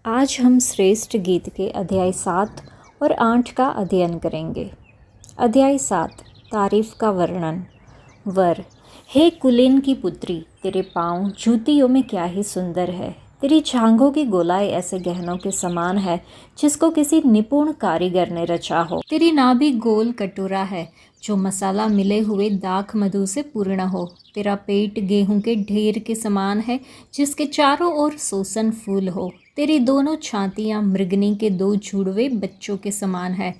आज हम श्रेष्ठ गीत के अध्याय 7 और 8 का अध्ययन करेंगे। अध्याय 7 तारीफ का वर्णन। वर, हे कुलीन की पुत्री, तेरे पाँव जूतियों में क्या ही सुंदर है। तेरी जांघों की गोलाई ऐसे गहनों के समान है जिसको किसी निपुण कारीगर ने रचा हो। तेरी नाभि गोल कटोरा है जो मसाला मिले हुए दाख मधु से पूर्ण हो। तेरा पेट गेहूं के ढेर के समान है जिसके चारों ओर सोसन फूल हो। तेरी दोनों छातियां मृगनी के दो जुड़वे बच्चों के समान है।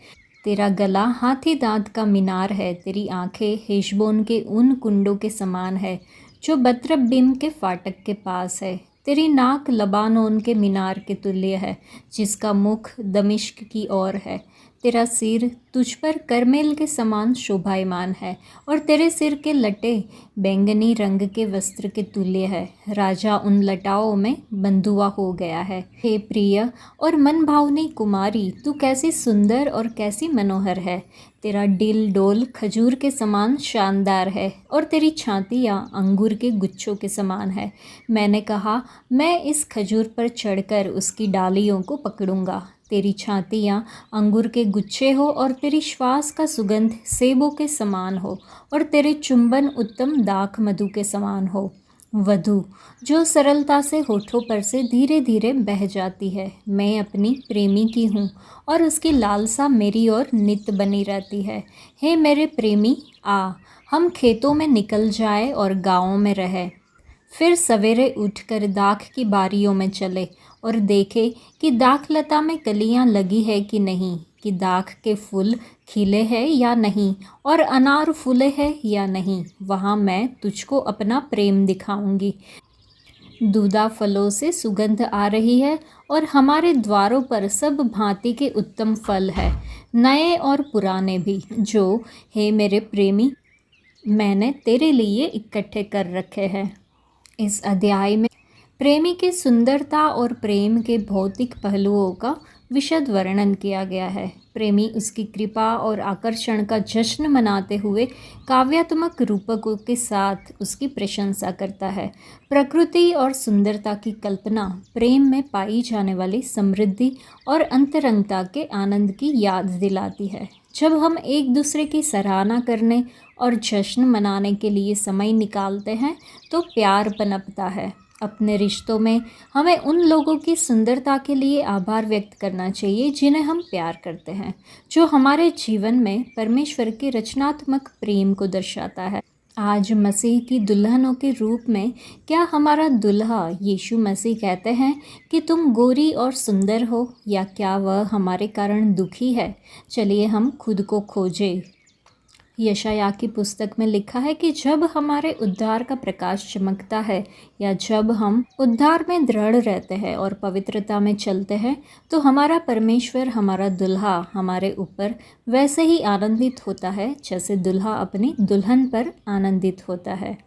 तेरा गला हाथी दांत का मीनार है। तेरी आंखें हेशबोन के उन कुंडों के समान है जो बत्रबिम के फाटक के पास है। तेरी नाक लबानोन के मीनार के तुल्य है जिसका मुख दमिश्क की ओर है। तेरा सिर तुझ पर करमेल के समान शोभायमान है और तेरे सिर के लटे बैंगनी रंग के वस्त्र के तुल्य है। राजा उन लटाओं में बंधुआ हो गया है। हे प्रिय और मनभावनी कुमारी, तू कैसी सुंदर और कैसी मनोहर है। तेरा डिल डोल खजूर के समान शानदार है और तेरी छातियाँ अंगूर के गुच्छों के समान है। मैंने कहा, मैं इस खजूर पर चढ़कर उसकी डालियों को पकड़ूंगा। तेरी छातियाँ अंगूर के गुच्छे हो और तेरी श्वास का सुगंध सेबों के समान हो और तेरे चुंबन उत्तम दाख मधु के समान हो। वधु, जो सरलता से होठों पर से धीरे धीरे बह जाती है, मैं अपनी प्रेमी की हूँ और उसकी लालसा मेरी ओर नित बनी रहती है। हे मेरे प्रेमी, आ, हम खेतों में निकल जाए और गाँवों में रहे। फिर सवेरे उठकर दाख की बारियों में चले और देखे कि दाखलता में कलियां लगी है कि नहीं, कि दाख के फूल खिले हैं या नहीं और अनार फूले हैं या नहीं। वहाँ मैं तुझको अपना प्रेम दिखाऊंगी। दूधा फलों से सुगंध आ रही है और हमारे द्वारों पर सब भांति के उत्तम फल है, नए और पुराने भी, जो, हे मेरे प्रेमी, मैंने तेरे लिए इकट्ठे कर रखे हैं। इस अध्याय में प्रेमी की सुंदरता और प्रेम के भौतिक पहलुओं का विशद वर्णन किया गया है। प्रेमी उसकी कृपा और आकर्षण का जश्न मनाते हुए काव्यात्मक रूपकों के साथ उसकी प्रशंसा करता है। प्रकृति और सुंदरता की कल्पना प्रेम में पाई जाने वाली समृद्धि और अंतरंगता के आनंद की याद दिलाती है। जब हम एक दूसरे की सराहना करने और जश्न मनाने के लिए समय निकालते हैं तो प्यार पनपता है। अपने रिश्तों में हमें उन लोगों की सुंदरता के लिए आभार व्यक्त करना चाहिए जिन्हें हम प्यार करते हैं, जो हमारे जीवन में परमेश्वर के रचनात्मक प्रेम को दर्शाता है। आज मसीह की दुल्हनों के रूप में क्या हमारा दुल्हा यीशु मसीह कहते हैं कि तुम गोरी और सुंदर हो, या क्या वह हमारे कारण दुखी है? चलिए हम खुद को खोजें। यशायाह की पुस्तक में लिखा है कि जब हमारे उद्धार का प्रकाश चमकता है, या जब हम उद्धार में दृढ़ रहते हैं और पवित्रता में चलते हैं, तो हमारा परमेश्वर, हमारा दुल्हा हमारे ऊपर वैसे ही आनंदित होता है जैसे दुल्हा अपनी दुल्हन पर आनंदित होता है।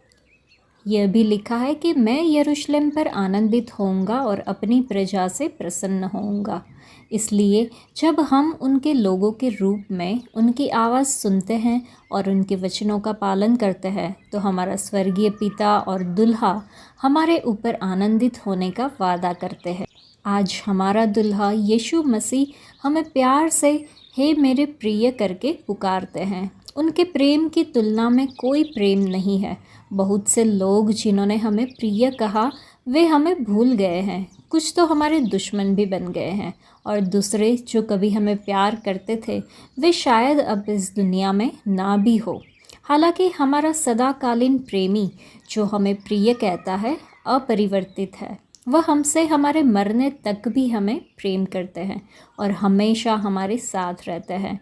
यह भी लिखा है कि मैं यरूशलेम पर आनंदित होऊंगा और अपनी प्रजा से प्रसन्न होऊंगा। इसलिए जब हम उनके लोगों के रूप में उनकी आवाज़ सुनते हैं और उनके वचनों का पालन करते हैं, तो हमारा स्वर्गीय पिता और दुल्हा हमारे ऊपर आनंदित होने का वादा करते हैं। आज हमारा दुल्हा यीशु मसीह हमें प्यार से हे मेरे प्रिय करके पुकारते हैं। उनके प्रेम की तुलना में कोई प्रेम नहीं है। बहुत से लोग जिन्होंने हमें प्रिय कहा, वे हमें भूल गए हैं। कुछ तो हमारे दुश्मन भी बन गए हैं, और दूसरे जो कभी हमें प्यार करते थे, वे शायद अब इस दुनिया में ना भी हो। हालांकि हमारा सदाकालीन प्रेमी जो हमें प्रिय कहता है, अपरिवर्तित है। वह हमसे हमारे मरने तक भी हमें प्रेम करते हैं और हमेशा हमारे साथ रहते हैं।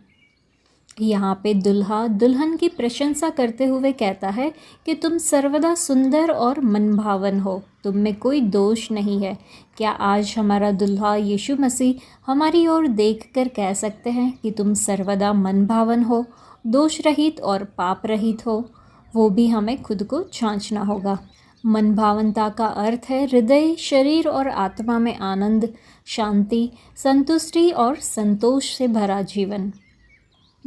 यहाँ पे दुल्हा दुल्हन की प्रशंसा करते हुए कहता है कि तुम सर्वदा सुंदर और मनभावन हो, तुम में कोई दोष नहीं है। क्या आज हमारा दुल्हा यीशु मसीह हमारी ओर देखकर कह सकते हैं कि तुम सर्वदा मनभावन हो, दोष रहित और पाप रहित हो? वो भी हमें खुद को जांचना होगा। मनभावनता का अर्थ है हृदय, शरीर और आत्मा में आनंद, शांति, संतुष्टि और संतोष से भरा जीवन।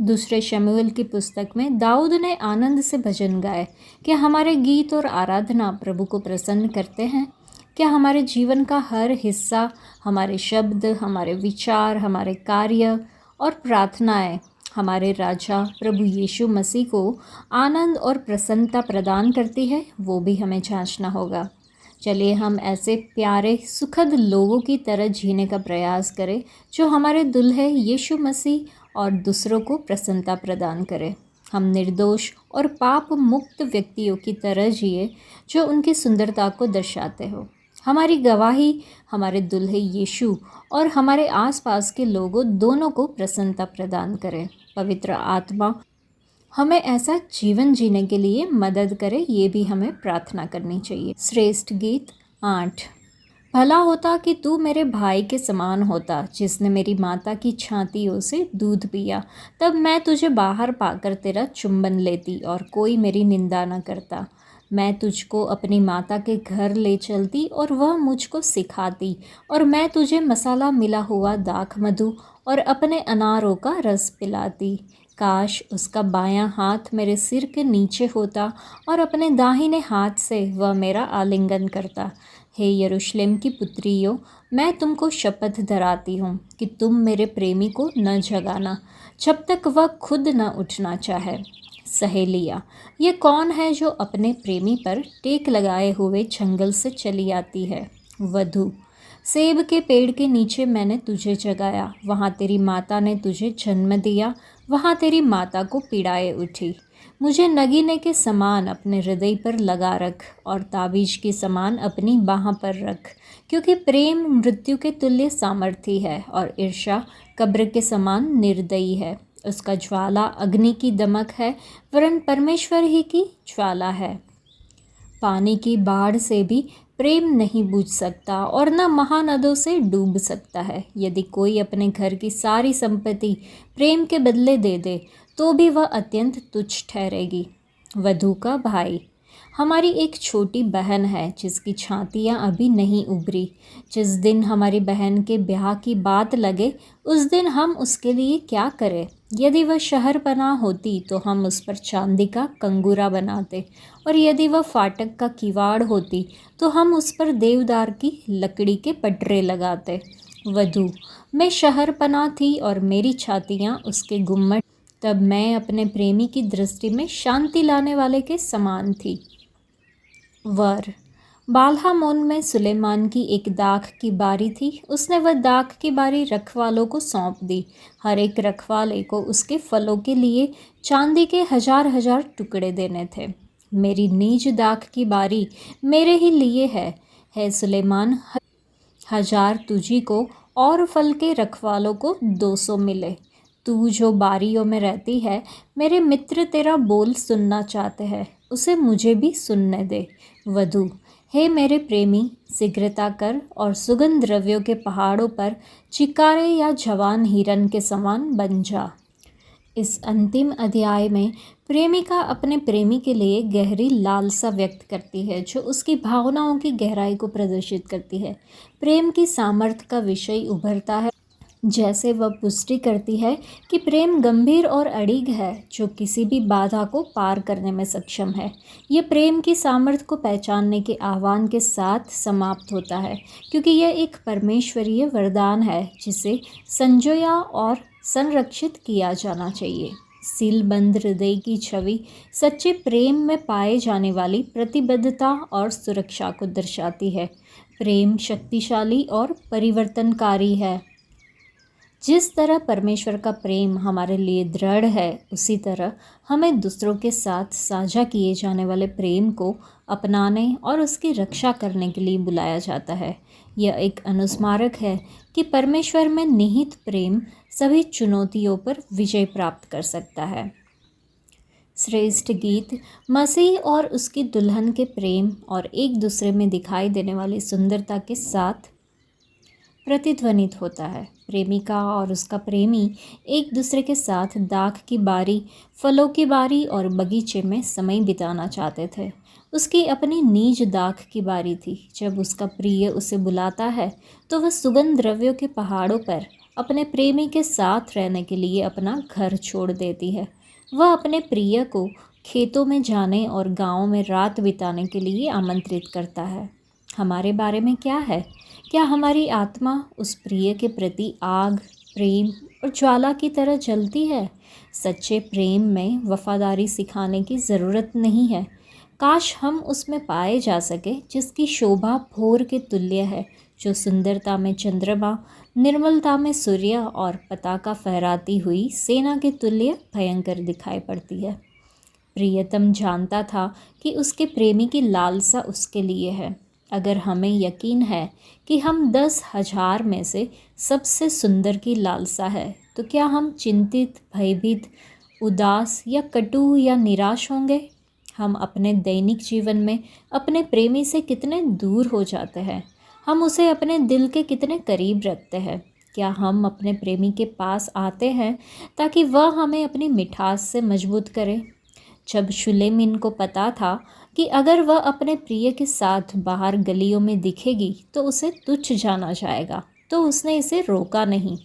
दूसरे शमूएल की पुस्तक में दाऊद ने आनंद से भजन गाए कि हमारे गीत और आराधना प्रभु को प्रसन्न करते हैं। क्या हमारे जीवन का हर हिस्सा, हमारे शब्द, हमारे विचार, हमारे कार्य और प्रार्थनाएं हमारे राजा प्रभु यीशु मसीह को आनंद और प्रसन्नता प्रदान करती है? वो भी हमें जांचना होगा। चलिए हम ऐसे प्यारे सुखद लोगों की तरह जीने का प्रयास करें जो हमारे दुल्हे यीशु मसीह और दूसरों को प्रसन्नता प्रदान करें। हम निर्दोष और पाप मुक्त व्यक्तियों की तरह जिए जो उनकी सुंदरता को दर्शाते हो। हमारी गवाही हमारे दुल्हे यीशु और हमारे आसपास के लोगों दोनों को प्रसन्नता प्रदान करे। पवित्र आत्मा हमें ऐसा जीवन जीने के लिए मदद करे, ये भी हमें प्रार्थना करनी चाहिए। श्रेष्ठ गीत 8। भला होता कि तू मेरे भाई के समान होता, जिसने मेरी माता की छातियों से दूध पिया। तब मैं तुझे बाहर पाकर तेरा चुंबन लेती और कोई मेरी निंदा न करता। मैं तुझको अपनी माता के घर ले चलती और वह मुझको सिखाती, और मैं तुझे मसाला मिला हुआ दाख मधु और अपने अनारों का रस पिलाती। काश उसका बायां हाथ मेरे सिर के नीचे होता और अपने दाहिने हाथ से वह मेरा आलिंगन करता। हे यरूशलेम की पुत्रियों, मैं तुमको शपथ धराती हूँ कि तुम मेरे प्रेमी को न जगाना जब तक वह खुद न उठना चाहे। सहेलिया, ये कौन है जो अपने प्रेमी पर टेक लगाए हुए जंगल से चली आती है? वधू, सेब के पेड़ के नीचे मैंने तुझे जगाया, वहाँ तेरी माता ने तुझे जन्म दिया, वहाँ तेरी माता को पीड़ाएं उठी। मुझे नगीने के समान अपने हृदय पर लगा रख और ताबीज के समान अपनी बाह पर रख, क्योंकि प्रेम मृत्यु के तुल्य सामर्थी है और ईर्ष्या कब्र के समान निर्दयी है। उसका ज्वाला अग्नि की दमक है, वरन परमेश्वर ही की ज्वाला है। पानी की बाढ़ से भी प्रेम नहीं बुझ सकता और न महानदों से डूब सकता है। यदि कोई अपने घर की सारी संपत्ति प्रेम के बदले दे दे तो भी वह अत्यंत तुच्छ ठहरेगी। वधू का भाई, हमारी एक छोटी बहन है जिसकी छातियाँ अभी नहीं उभरी। जिस दिन हमारी बहन के ब्याह की बात लगे उस दिन हम उसके लिए क्या करें? यदि वह शहरपनाह होती तो हम उस पर चांदी का कंगूरा बनाते, और यदि वह फाटक का किवाड़ होती तो हम उस पर देवदार की लकड़ी के पटरे लगाते। वधू, मैं शहरपनाह थी और मेरी छातियाँ उसके गुम्मट, तब मैं अपने प्रेमी की दृष्टि में शांति लाने वाले के समान थी। वर, बाल्हामोन में सुलेमान की एक दाख की बारी थी। उसने वह दाख की बारी रखवालों को सौंप दी। हर एक रखवाले को उसके फलों के लिए चांदी के 1000 टुकड़े देने थे। मेरी नीज दाख की बारी मेरे ही लिए है सुलेमान, 1000 तुझी को और फल के रखवालों को 200 मिले। तू जो बारियों में रहती है, मेरे मित्र तेरा बोल सुनना चाहते हैं, उसे मुझे भी सुनने दे। वधू, हे मेरे प्रेमी, शीघ्रता कर और सुगंध द्रव्यों के पहाड़ों पर चिकारे या जवान हिरन के समान बन जा। इस अंतिम अध्याय में प्रेमिका अपने प्रेमी के लिए गहरी लालसा व्यक्त करती है, जो उसकी भावनाओं की गहराई को प्रदर्शित करती है। प्रेम की सामर्थ्य का विषय उभरता है, जैसे वह पुष्टि करती है कि प्रेम गंभीर और अड़िग है, जो किसी भी बाधा को पार करने में सक्षम है। यह प्रेम की सामर्थ्य को पहचानने के आह्वान के साथ समाप्त होता है, क्योंकि यह एक परमेश्वरीय वरदान है जिसे संजोया और संरक्षित किया जाना चाहिए। सीलबंद हृदय की छवि सच्चे प्रेम में पाए जाने वाली प्रतिबद्धता और सुरक्षा को दर्शाती है। प्रेम शक्तिशाली और परिवर्तनकारी है। जिस तरह परमेश्वर का प्रेम हमारे लिए दृढ़ है, उसी तरह हमें दूसरों के साथ साझा किए जाने वाले प्रेम को अपनाने और उसकी रक्षा करने के लिए बुलाया जाता है। यह एक अनुस्मारक है कि परमेश्वर में निहित प्रेम सभी चुनौतियों पर विजय प्राप्त कर सकता है। श्रेष्ठ गीत मसीह और उसकी दुल्हन के प्रेम और एक दूसरे में दिखाई देने वाली सुंदरता के साथ प्रतिध्वनित होता है। प्रेमिका और उसका प्रेमी एक दूसरे के साथ दाख की बारी, फलों की बारी और बगीचे में समय बिताना चाहते थे। उसकी अपनी नीज दाख की बारी थी। जब उसका प्रिय उसे बुलाता है तो वह सुगंध द्रव्यों के पहाड़ों पर अपने प्रेमी के साथ रहने के लिए अपना घर छोड़ देती है। वह अपने प्रिय को खेतों में जाने और गाँव में रात बिताने के लिए आमंत्रित करता है। हमारे बारे में क्या है? क्या हमारी आत्मा उस प्रिय के प्रति आग, प्रेम और ज्वाला की तरह जलती है? सच्चे प्रेम में वफादारी सिखाने की ज़रूरत नहीं है। काश हम उसमें पाए जा सके जिसकी शोभा भोर के तुल्य है, जो सुंदरता में चंद्रमा, निर्मलता में सूर्य और पताका फहराती हुई सेना के तुल्य भयंकर दिखाई पड़ती है। प्रियतम जानता था कि उसके प्रेमी की लालसा उसके लिए है। अगर हमें यकीन है कि हम 10,000 में से सबसे सुंदर की लालसा है, तो क्या हम चिंतित, भयभीत, उदास या कटु या निराश होंगे? हम अपने दैनिक जीवन में अपने प्रेमी से कितने दूर हो जाते हैं। हम उसे अपने दिल के कितने करीब रखते हैं। क्या हम अपने प्रेमी के पास आते हैं ताकि वह हमें अपनी मिठास से मजबूत करे? जब शुलेमिन को पता था कि अगर वह अपने प्रिय के साथ बाहर गलियों में दिखेगी तो उसे तुच्छ जाना जाएगा, तो उसने इसे रोका नहीं।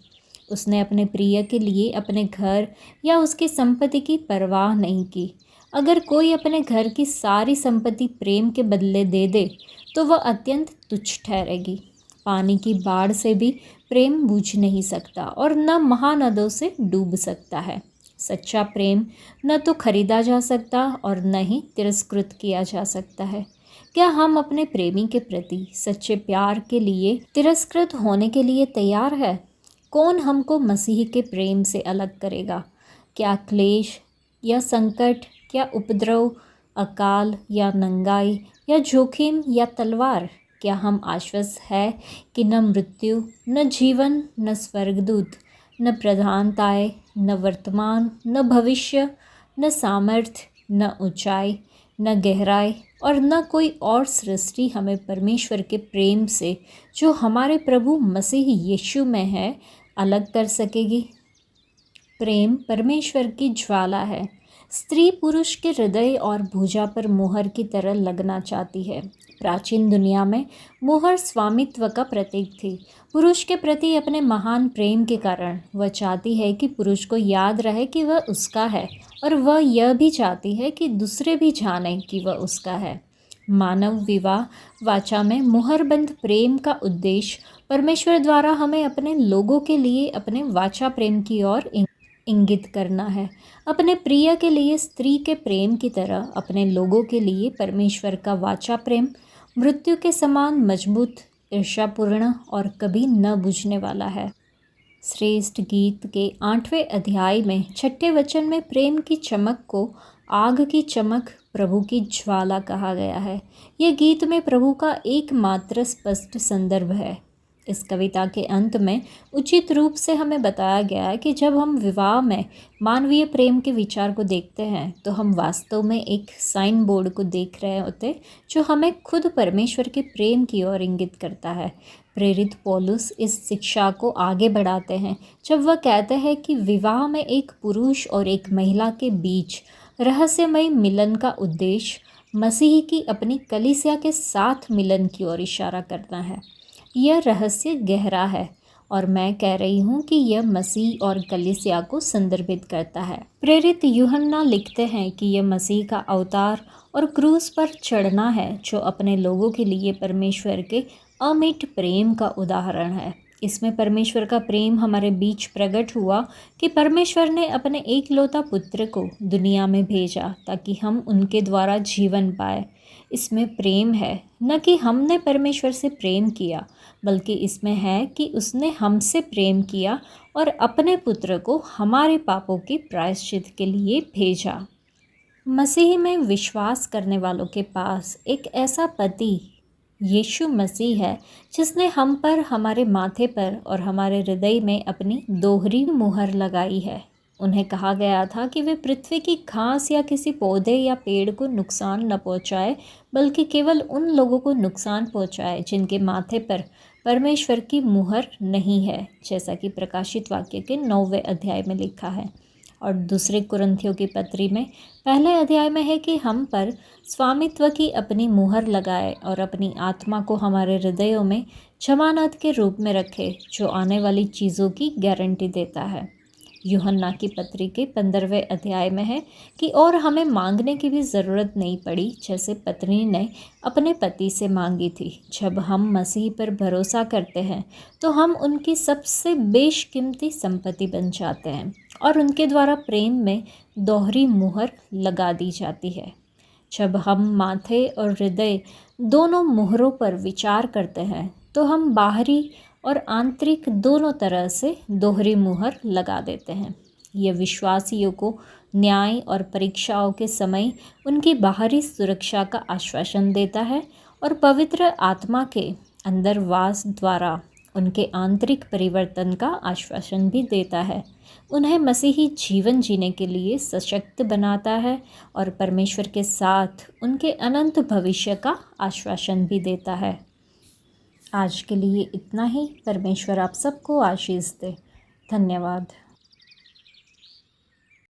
उसने अपने प्रिय के लिए अपने घर या उसकी संपत्ति की परवाह नहीं की। अगर कोई अपने घर की सारी संपत्ति प्रेम के बदले दे दे तो वह अत्यंत तुच्छ ठहरेगी। पानी की बाढ़ से भी प्रेम बुझ नहीं सकता और न महानदों से डूब सकता है। सच्चा प्रेम न तो खरीदा जा सकता और न ही तिरस्कृत किया जा सकता है। क्या हम अपने प्रेमी के प्रति सच्चे प्यार के लिए तिरस्कृत होने के लिए तैयार है? कौन हमको मसीह के प्रेम से अलग करेगा? क्या क्लेश या संकट, क्या उपद्रव, अकाल या नंगाई या जोखिम या तलवार? क्या हम आश्वस्त है कि न मृत्यु, न जीवन, न स्वर्गदूत, न प्रधानताएं, न वर्तमान, न भविष्य, न सामर्थ्य, न ऊंचाई, न गहराई और न कोई और सृष्टि हमें परमेश्वर के प्रेम से, जो हमारे प्रभु मसीह यीशु में है, अलग कर सकेगी? प्रेम परमेश्वर की ज्वाला है। स्त्री पुरुष के हृदय और भुजा पर मोहर की तरह लगना चाहती है। प्राचीन दुनिया में मोहर स्वामित्व का प्रतीक थी। पुरुष के प्रति अपने महान प्रेम के कारण वह चाहती है कि पुरुष को याद रहे कि वह उसका है, और वह यह भी चाहती है कि दूसरे भी जानें कि वह उसका है। मानव विवाह वाचा में मोहरबंद प्रेम का उद्देश्य परमेश्वर द्वारा हमें अपने लोगों के लिए अपने वाचा प्रेम की ओर इंगित करना है। अपने प्रिय के लिए स्त्री के प्रेम की तरह अपने लोगों के लिए परमेश्वर का वाचा प्रेम मृत्यु के समान मजबूत, ईर्ष्यापूर्ण और कभी न बुझने वाला है। श्रेष्ठ गीत के 8वें अध्याय में 6ठे वचन में प्रेम की चमक को आग की चमक, प्रभु की ज्वाला कहा गया है। यह गीत में प्रभु का एकमात्र स्पष्ट संदर्भ है। इस कविता के अंत में उचित रूप से हमें बताया गया है कि जब हम विवाह में मानवीय प्रेम के विचार को देखते हैं तो हम वास्तव में एक साइन बोर्ड को देख रहे होते जो हमें खुद परमेश्वर के प्रेम की ओर इंगित करता है। प्रेरित पौलुस इस शिक्षा को आगे बढ़ाते हैं जब वह कहते हैं कि विवाह में एक पुरुष और एक महिला के बीच रहस्यमय मिलन का उद्देश्य मसीह की अपनी कलीसिया के साथ मिलन की ओर इशारा करना है। यह रहस्य गहरा है और मैं कह रही हूँ कि यह मसीह और कलीसिया को संदर्भित करता है। प्रेरित यूहन्ना लिखते हैं कि यह मसीह का अवतार और क्रूस पर चढ़ना है, जो अपने लोगों के लिए परमेश्वर के अमिट प्रेम का उदाहरण है। इसमें परमेश्वर का प्रेम हमारे बीच प्रकट हुआ कि परमेश्वर ने अपने एकलौता पुत्र को दुनिया में भेजा ताकि हम उनके द्वारा जीवन पाए। इसमें प्रेम है, न कि हमने परमेश्वर से प्रेम किया, बल्कि इसमें है कि उसने हमसे प्रेम किया और अपने पुत्र को हमारे पापों के प्रायश्चित के लिए भेजा। मसीह में विश्वास करने वालों के पास एक ऐसा पति यीशु मसीह है जिसने हम पर, हमारे माथे पर और हमारे हृदय में अपनी दोहरी मुहर लगाई है। उन्हें कहा गया था कि वे पृथ्वी की घास या किसी पौधे या पेड़ को नुकसान न पहुंचाए, बल्कि केवल उन लोगों को नुकसान पहुंचाए जिनके माथे पर परमेश्वर की मुहर नहीं है, जैसा कि प्रकाशित वाक्य के 9वें अध्याय में लिखा है। और दूसरे कुरिन्थियों की पत्री में पहले अध्याय में है कि हम पर स्वामित्व की अपनी मुहर लगाए और अपनी आत्मा को हमारे हृदयों में जमानत के रूप में रखे, जो आने वाली चीज़ों की गारंटी देता है। यूहन्ना की पत्री के 15वें अध्याय में है कि और हमें मांगने की भी ज़रूरत नहीं पड़ी, जैसे पत्नी ने अपने पति से मांगी थी। जब हम मसीह पर भरोसा करते हैं तो हम उनकी सबसे बेशकीमती संपत्ति बन जाते हैं और उनके द्वारा प्रेम में दोहरी मुहर लगा दी जाती है। जब हम माथे और हृदय दोनों मुहरों पर विचार करते हैं तो हम बाहरी और आंतरिक दोनों तरह से दोहरी मुहर लगा देते हैं। यह विश्वासियों को न्याय और परीक्षाओं के समय उनकी बाहरी सुरक्षा का आश्वासन देता है और पवित्र आत्मा के अंदर वास द्वारा उनके आंतरिक परिवर्तन का आश्वासन भी देता है। उन्हें मसीही जीवन जीने के लिए सशक्त बनाता है और परमेश्वर के साथ उनके अनंत भविष्य का आश्वासन भी देता है। आज के लिए इतना ही। परमेश्वर आप सबको आशीष दे। धन्यवाद।